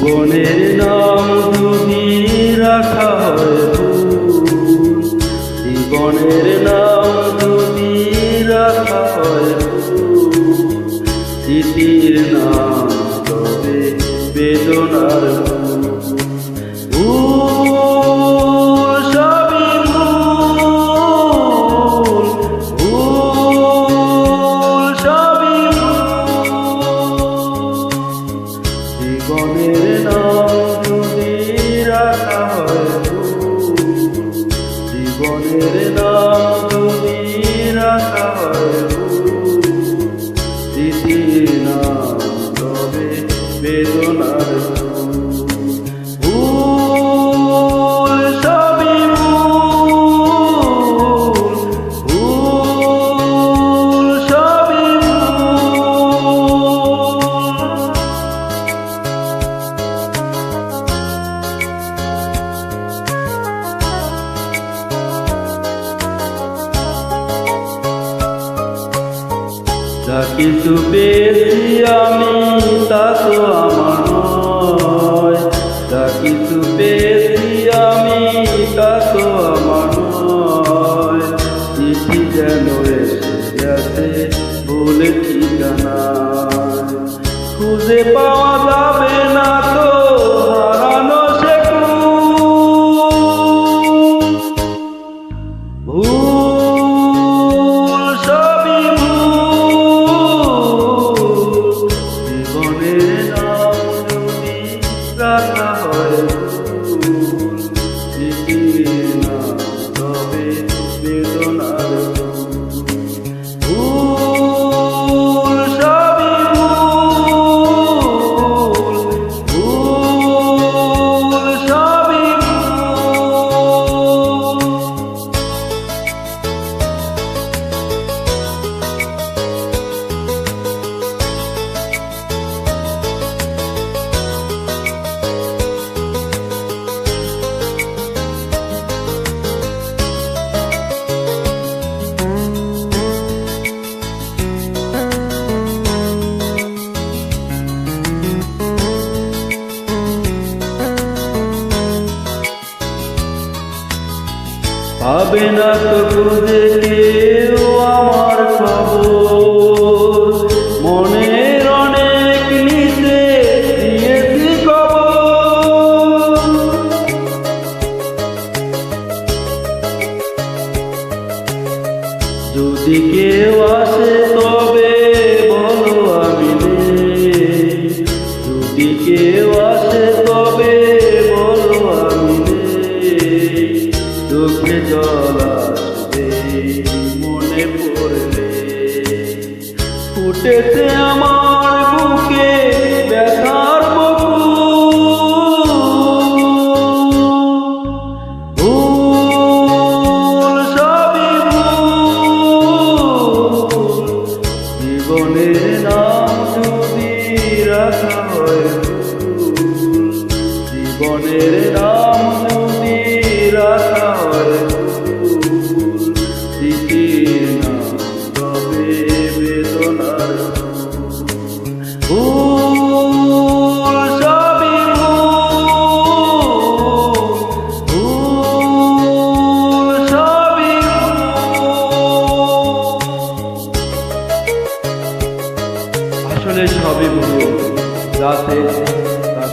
ভুবনের নাম যদি রাখা হয় ভুল, জীবনের নাম যদি রাখা হয় ভুল, স্মৃতির নাম তবে বেদনার ভুল। সবই ভুল, ভুল সবই ভুল। জীবনের নাম যদি রাখা হয় ভুল, জীবনের নাম যদি রাখা হয় ভুল, স্মৃতির নাম তবে বেদনার ভুল। সবই ভুল, ভুল সবই যা কিছু পেয়েছি আমি তা তো আমার নয়, যা কিছু পেয়েছি আমি তা তো আমার নয়। চিঠি যেন এসে গেছে ভুল ঠিকানায়, খুঁজে পাওয়া যাবে না তো হারানো সে ভুল। সবই ভুল, জীবনের নাম যদি রাখা হয় ভুল, স্মৃতির নাম তবে বেদনার ভুল। সবই ভুল, ভুল সবই ভুল। পাবে না তো খুঁজে কেউ আমার খবর, মনের অনেক নিতে দিয়েছি খবর। যদি কেউ আসে তবে বলো আমি নেই, যদি কেউ আসে তবে বলো আমি নেই। চোখে জল আসবে মনে পড়লে, ফুটেছে আমার বুকে ব্যথার ভুল। সবই ভুল, জীবনের নাম যদি রাখা হয় ভুল, জীবনের নাম যদি রাখা হয় ভুল, স্মৃতির নাম তবে বেদনার ভুল। সবই ভুল, ভুল সবই ভুল। আসলে সবই ভুল, যাতে তার